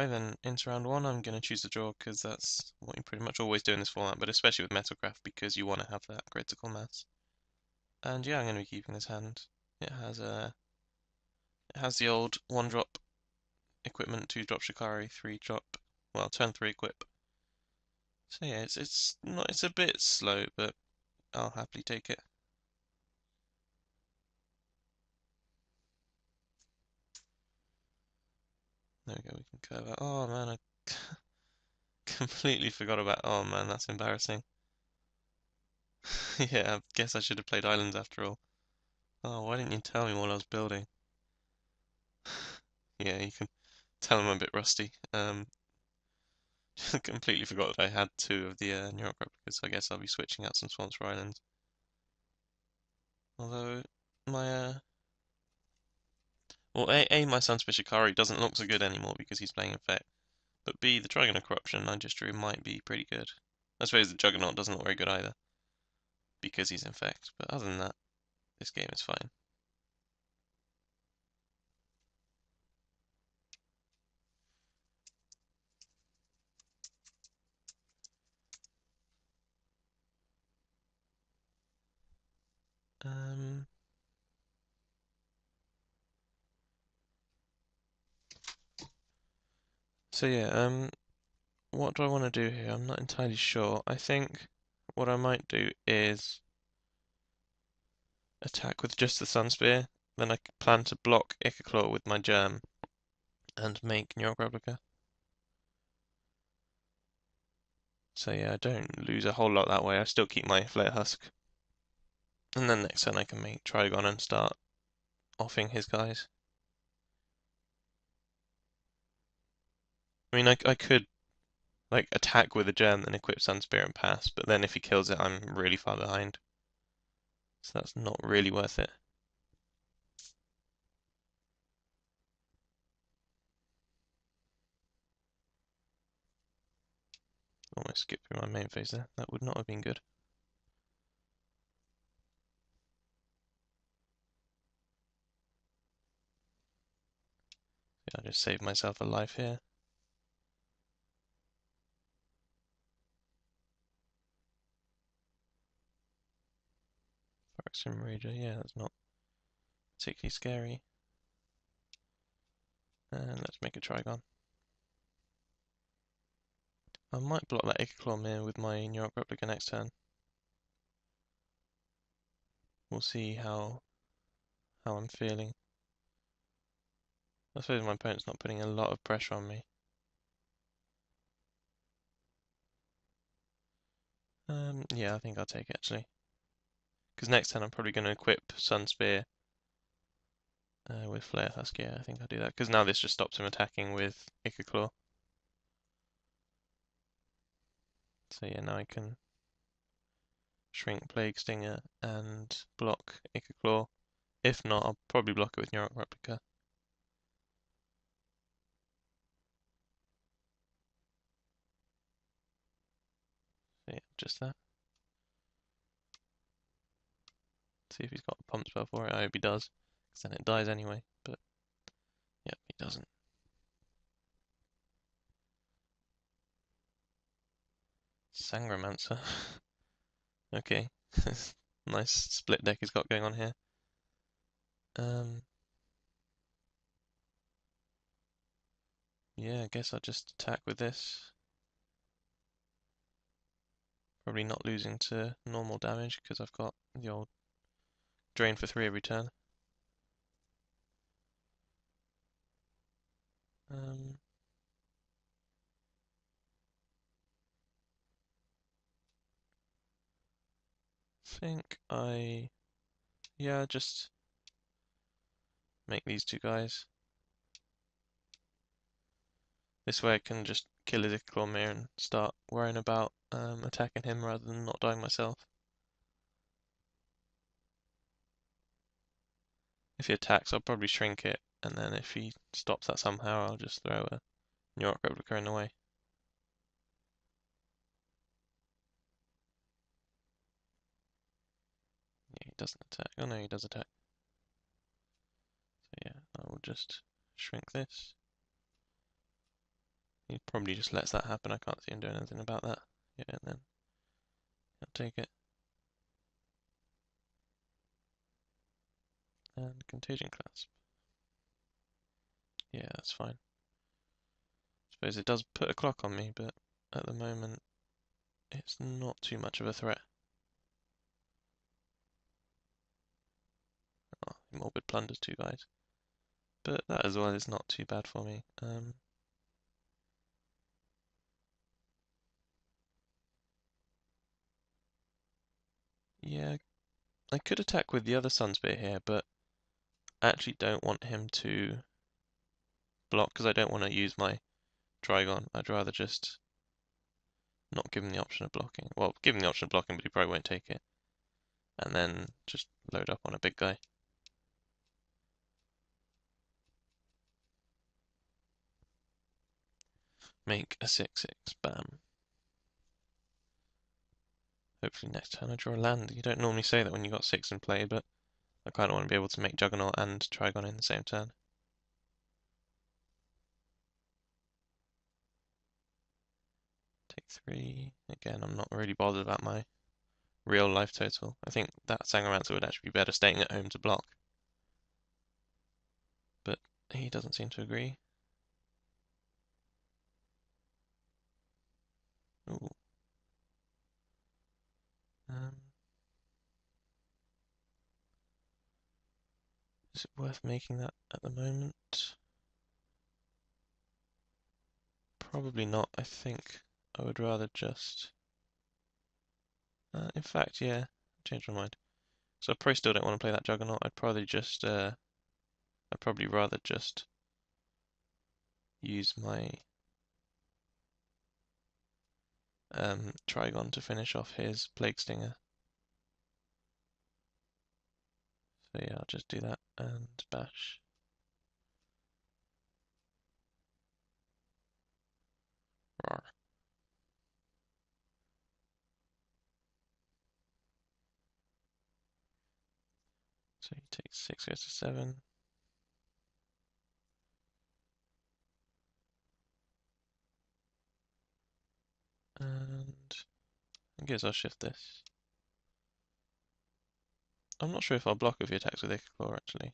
try, then into round one I'm going to choose the draw because that's what you pretty much always do in this format, but especially with Metalcraft because you want to have that critical mass. And yeah, I'm going to be keeping this hand. It has the old 1-drop equipment, 2-drop Shikari, 3-drop, well, turn 3 equip. So yeah, it's a bit slow, but I'll happily take it. There we go, we can curve out. Oh man, I completely forgot about. Oh man, that's embarrassing. Yeah, I guess I should have played Islands after all. Oh, why didn't you tell me while I was building? Yeah, you can tell I'm a bit rusty. Completely forgot that I had 2 of the New York replicas, so I guess I'll be switching out some swamps for Islands. Although, my, well, A, my Sunsphere Shikari doesn't look so good anymore because he's playing Infect. But B, the Dragon of Corruption I just drew might be pretty good. I suppose the Juggernaut doesn't look very good either because he's Infect, but other than that, this game is fine. Um, so yeah, what do I want to do here? I'm not entirely sure. I think what I might do is attack with just the Sun Spear, then I plan to block Ichaclaw with my Germ and make New York Replica. So yeah, I don't lose a whole lot that way. I still keep my Flare Husk. And then next turn I can make Trigon and start offing his guys. I mean, I could like attack with a gem, then equip Sun Spear and pass, but then if he kills it, I'm really far behind. So that's not really worth it. Almost skipped through my main phase there. That would not have been good. Yeah, I just saved myself a life here. Phyrexian Rager, yeah, that's not particularly scary. And let's make a Trigon. I might block that Ichaclaw Mirror with my New York Replica next turn. We'll see how I'm feeling. I suppose my opponent's not putting a lot of pressure on me. Yeah, I think I'll take it actually. Because next turn I'm probably going to equip Sun Spear with Flare Husk. Yeah, I think I'll do that. Because now this just stops him attacking with Ichaclaw. So yeah, now I can shrink Plague Stinger and block Ichaclaw. If not, I'll probably block it with New York Replica. So yeah, just that. See if he's got a pump spell for it. I hope he does, because then it dies anyway. But yeah, he doesn't. Sangromancer. Okay. Nice split deck he's got going on here. Yeah, I guess I'll just attack with this. Probably not losing to normal damage because I've got the old drain for 3 every turn. Um, think yeah, just make these 2 guys. This way I can just kill his Clawmere and start worrying about attacking him rather than not dying myself. If he attacks, I'll probably shrink it, and then if he stops that somehow, I'll just throw a New York Replica in the way. Yeah, he doesn't attack. Oh no, he does attack. So yeah, I will just shrink this. He probably just lets that happen. I can't see him doing anything about that. Yeah, and then I'll take it. And Contagion Clasp. Yeah, that's fine. Suppose it does put a clock on me, but at the moment it's not too much of a threat. Oh, Morbid Plunder's 2 guys. But that as well is not too bad for me. Yeah, I could attack with the other Sunspear here, but I actually don't want him to block because I don't want to use my Trigon. I'd rather just not give him the option of blocking. Well, give him the option of blocking, but he probably won't take it. And then just load up on a big guy. Make a 6/6, bam. Hopefully next turn I draw a land. You don't normally say that when you got 6 in play, but I kind of want to be able to make Juggernaut and Trigon in the same turn. Take 3. Again, I'm not really bothered about my real life total. I think that Sangomancer would actually be better staying at home to block. But he doesn't seem to agree. Ooh. Is it worth making that at the moment? Probably not. I think I would rather just... in fact, yeah, change my mind. So I probably still don't want to play that Juggernaut. I'd probably rather just use my Trigon to finish off his Plague Stinger. So yeah, I'll just do that and bash. Rawr. So he takes 6, goes to 7. And I guess I'll shift this. I'm not sure if I'll block if he attacks with Ichor actually.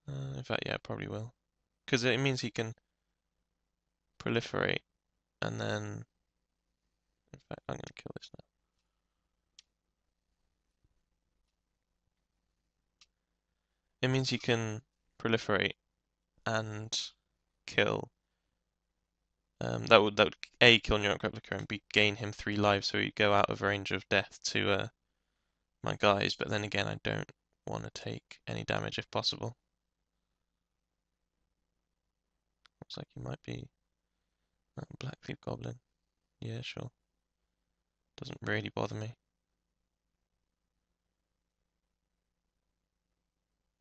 In fact, yeah, I probably will. Because it means he can proliferate and then... In fact, I'm going to kill this now. It means he can proliferate and kill. That would A, kill Neurotic Replica, and B, gain him 3 lives, so he'd go out of range of death to my guys, but then again, I don't want to take any damage if possible. Looks like he might be Blackleaf Goblin. Yeah, sure. Doesn't really bother me.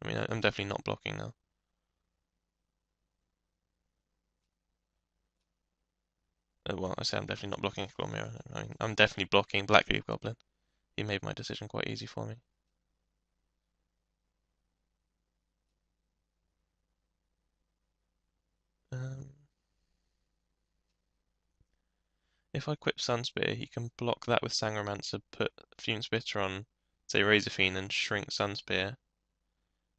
I mean, I'm definitely not blocking now. Well, I say I'm definitely not blocking Mirror. I mean, I'm definitely blocking Blackleaf Goblin. He made my decision quite easy for me. If I equip Sunspear, he can block that with Sangromancer, put Fume Spitter on, say, Razorfiend, and shrink Sunspear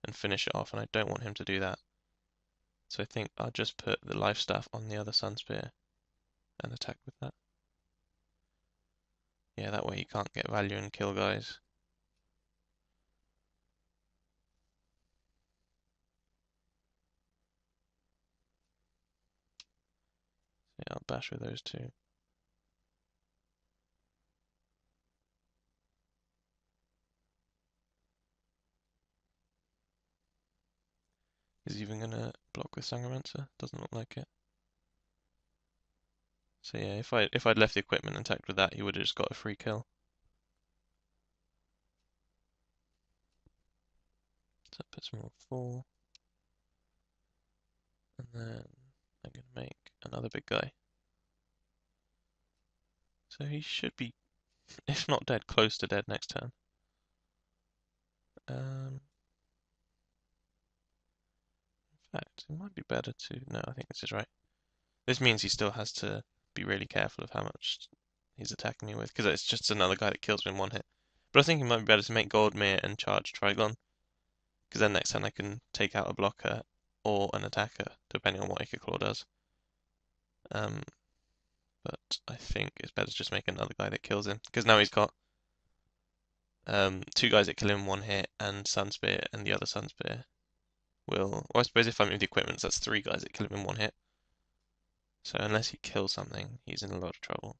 and finish it off, and I don't want him to do that. So I think I'll just put the Life Staff on the other Sunspear and attack with that. Yeah, that way he can't get value and kill guys. So yeah, I'll bash with those two. He's even gonna block with Sangromancer. Doesn't look like it. So yeah, if I'd left the equipment and attacked with that, he would have just got a free kill. So that puts him on 4. And then I'm gonna make another big guy. So he should be, if not dead, close to dead next turn. In fact, it might be better to... No, I think this is right. This means he still has to be really careful of how much he's attacking me with, because it's just another guy that kills me in one hit. But I think it might be better to make Goldmere and charge Trigon, because then next turn I can take out a blocker or an attacker, depending on what Ichor Claw does. Um, but I think it's better to just make another guy that kills him, because now he's got two guys that kill him in one hit, and Sun Spear, and the other Sun Spear will. Well, I suppose if I move the equipment, that's three guys that kill him in one hit. So unless he kills something, he's in a lot of trouble.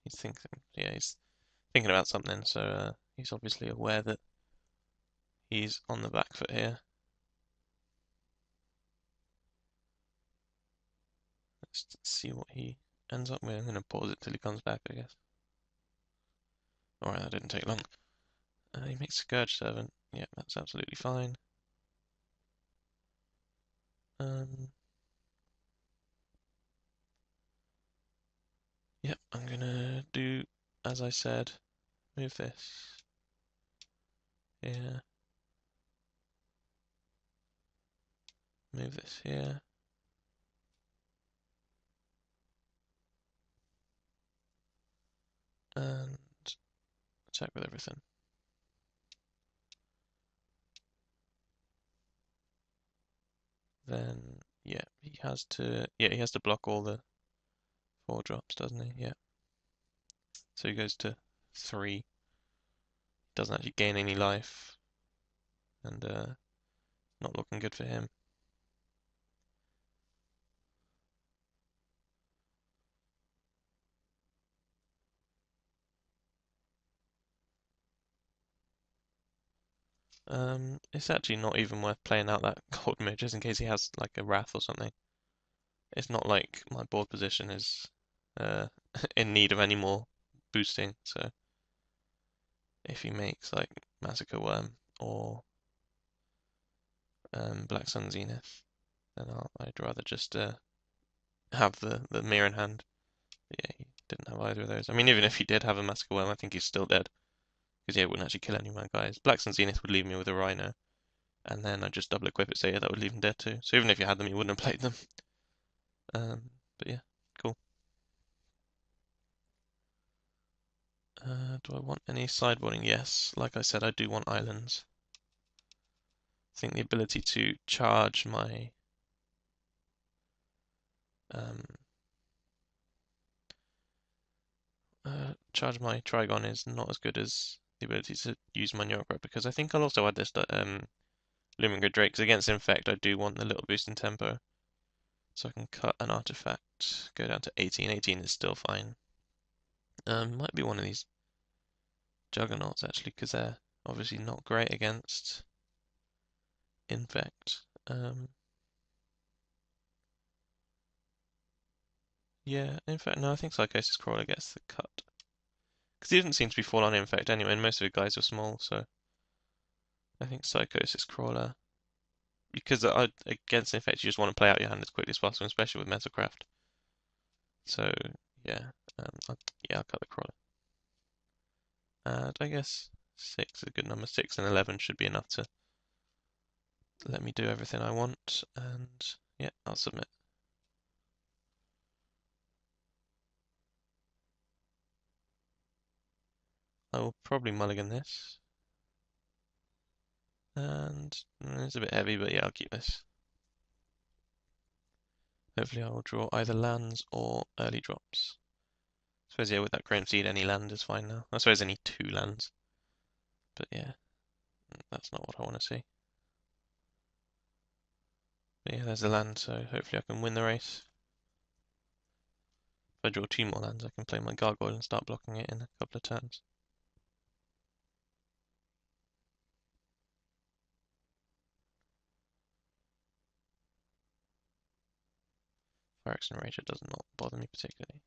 He's thinking, yeah, he's thinking about something. So he's obviously aware that he's on the back foot here. Let's see what he ends up with. I'm going to pause it till he comes back, I guess. Alright, that didn't take long. He makes Scourge Servant. Yeah, that's absolutely fine. Yep, I'm gonna do as I said. Move this here. Move this here. And attack with everything. Then yeah, he has to block all the 4-drops, doesn't he? Yeah. So he goes to 3. Doesn't actually gain any life. And not looking good for him. It's actually not even worth playing out that gold mage just in case he has like a wrath or something. It's not like my board position is uh, in need of any more boosting, so if he makes like Massacre Worm or Black Sun Zenith, then I'd rather just have the mirror in hand. But yeah, he didn't have either of those. I mean, even if he did have a Massacre Worm, I think he's still dead. Because yeah, it wouldn't actually kill any of my guys. Black Sun Zenith would leave me with a Rhino, and then I'd just double equip it, so yeah, that would leave him dead too. So even if you had them, you wouldn't have played them. But yeah, cool. Do I want any sideboarding? Yes. Like I said, I do want islands. I think the ability to charge my Trigon is not as good as the ability to use my Neurocrite, because I think I'll also add this Looming Grid Drake, because against Infect I do want the little boost in tempo. So I can cut an artifact, go down to 18. 18 is still fine. Might be one of these Juggernauts actually, because they're obviously not great against Infect. Yeah, in fact, no, I think Psychosis Crawler gets the cut. Because he didn't seem to be full on Infect anyway, and most of the guys were small, so I think Psychosis Crawler. Because against Infect, you just want to play out your hand as quickly as possible, especially with Metalcraft. So, yeah, I'll cut the Crawler. And I guess 6 is a good number. 6 and 11 should be enough to let me do everything I want, and yeah, I'll submit. I will probably mulligan this. And it's a bit heavy, but yeah, I'll keep this. Hopefully I will draw either lands or early drops. I suppose, yeah, with that Chrome Seed, any land is fine now. I suppose any 2 lands. But yeah, that's not what I want to see. But yeah, there's the land, so hopefully I can win the race. If I draw 2 more lands, I can play my Gargoyle and start blocking it in a couple of turns. Phyrex and Rager does not bother me particularly.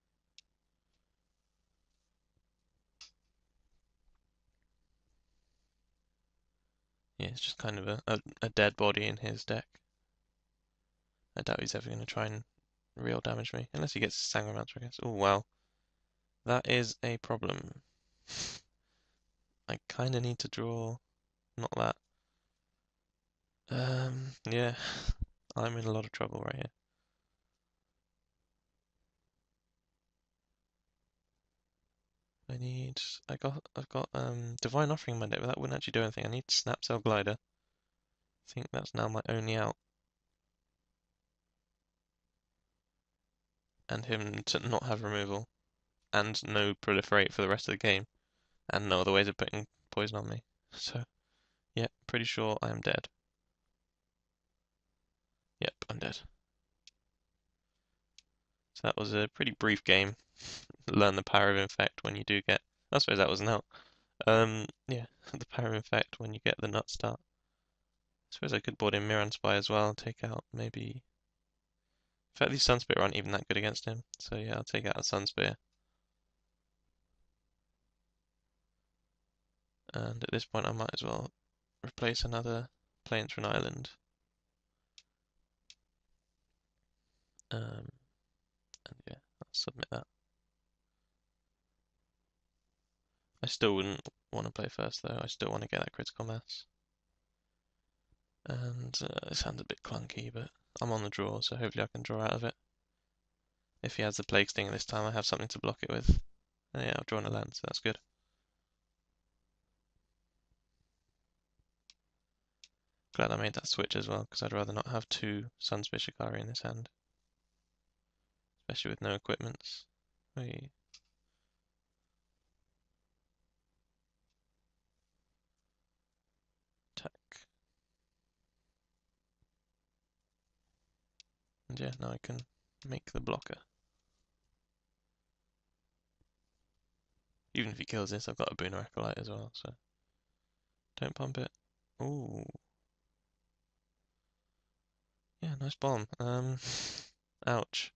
Yeah, it's just kind of a dead body in his deck. I doubt he's ever going to try and real damage me. Unless he gets Sangromancer, I guess. Oh, wow. That is a problem. I kind of need to draw, not that. Yeah, I'm in a lot of trouble right here. I've got Divine Offering in my deck, but that wouldn't actually do anything. I need Snap Cell Glider. I think that's now my only out. And him to not have removal, and no Proliferate for the rest of the game, and no other ways of putting poison on me. So, yeah, pretty sure I am dead. Yep, I'm dead. So that was a pretty brief game. Learn the power of Infect when you do get. I suppose that was an out. Yeah, the power of Infect when you get the nut start. I suppose I could board in Miran Spy as well, take out maybe. In fact, these Sunspear aren't even that good against him, so yeah, I'll take out a Sunspear. And at this point, I might as well replace another Plains for an island. And yeah, I'll submit that. I still wouldn't want to play first though. I still want to get that critical mass. And this hand's a bit clunky, but I'm on the draw, so hopefully I can draw out of it. If he has the Plague Sting this time, I have something to block it with. And yeah, I've drawn a land, so that's good. Glad I made that switch as well, because I'd rather not have two Sunspear Shikari in this hand. Especially with no equipments. Attack. And yeah, now I can make the blocker. Even if he kills this, I've got a Boona Acolyte as well, so don't pump it. Ooh. Yeah, nice bomb. Ouch.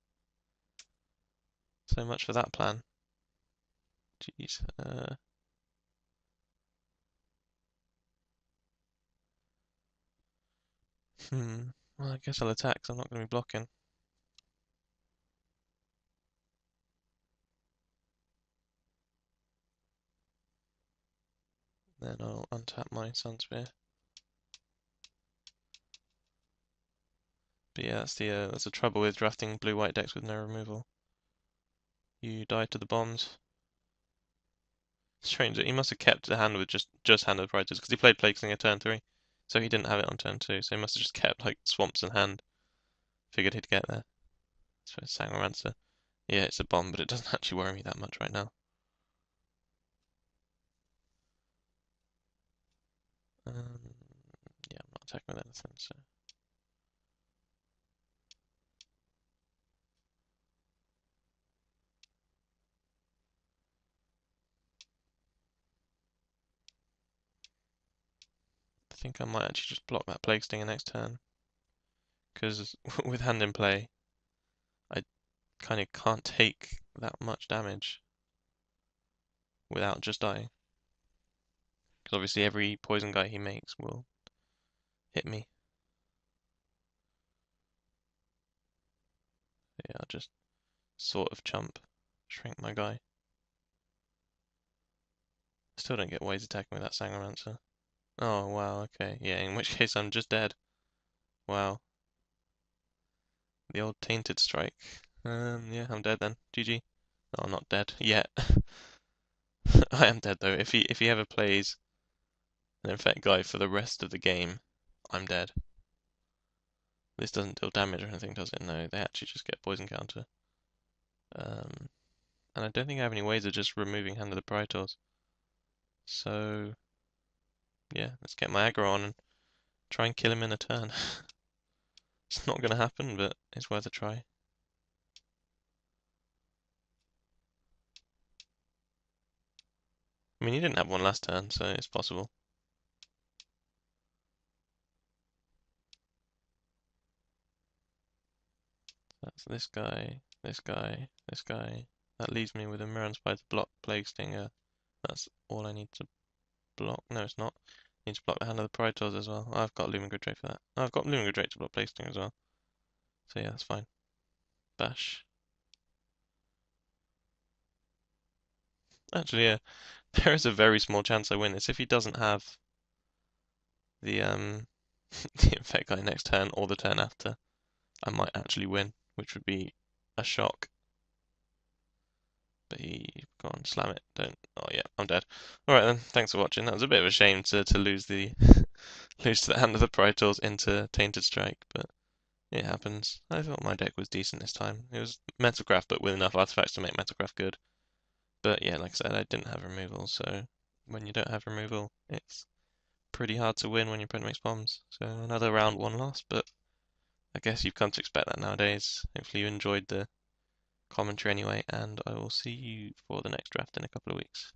So much for that plan. Jeez. Well, I guess I'll attack, 'cause I'm not going to be blocking. Then I'll untap my Sunspear. But yeah, that's the trouble with drafting blue-white decks with no removal. You die to the bombs. Strange that he must have kept the hand with just Hand of the Writers, because he played Plague Slinger turn 3. So he didn't have it on turn 2, so he must have just kept like swamps in hand. Figured he'd get there. So Sangremancer. Yeah, it's a bomb, but it doesn't actually worry me that much right now. Yeah, I'm not attacking with anything, so. I think I might actually just block that Plague Stinger next turn. Because with hand in play, I kind of can't take that much damage without just dying. Because obviously every poison guy he makes will hit me. Yeah, I'll just sort of chump, shrink my guy. Still don't get why he's attacking with that Sangremancer. Oh, wow, okay. Yeah, in which case I'm just dead. Wow. The old Tainted Strike. Yeah, I'm dead then. GG. No, I'm not dead yet. I am dead though. If he ever plays an Infect guy for the rest of the game, I'm dead. This doesn't deal damage or anything, does it? No, they actually just get poison counter. And I don't think I have any ways of just removing Hand of the Praetors. So, yeah, let's get my aggro on and try and kill him in a turn. It's not going to happen, but it's worth a try. I mean, he didn't have one last turn, so it's possible. That's this guy, this guy, this guy. That leaves me with a Mirran Spy to block Plague Stinger. That's all I need to block. No, it's not. I need to block the Hand of the Praetors as well. I've got Lumen Drake for that. Oh, I've got Lumen Drake to block Plague Stinger as well. So yeah, that's fine. Bash. Actually, yeah, there is a very small chance I win this. If he doesn't have the the infect guy next turn or the turn after, I might actually win, which would be a shock. But go on, slam it. Don't. Oh yeah, I'm dead. All right then. Thanks for watching. That was a bit of a shame to lose the lose to the hand of the Praetors into Tainted Strike, but it happens. I thought my deck was decent this time. It was Metalcraft, but with enough artifacts to make Metalcraft good. But yeah, like I said, I didn't have removal, so when you don't have removal, it's pretty hard to win when your opponent makes bombs. So another round one loss, but I guess you've come to expect that nowadays. Hopefully you enjoyed the commentary anyway, and I will see you for the next draft in a couple of weeks.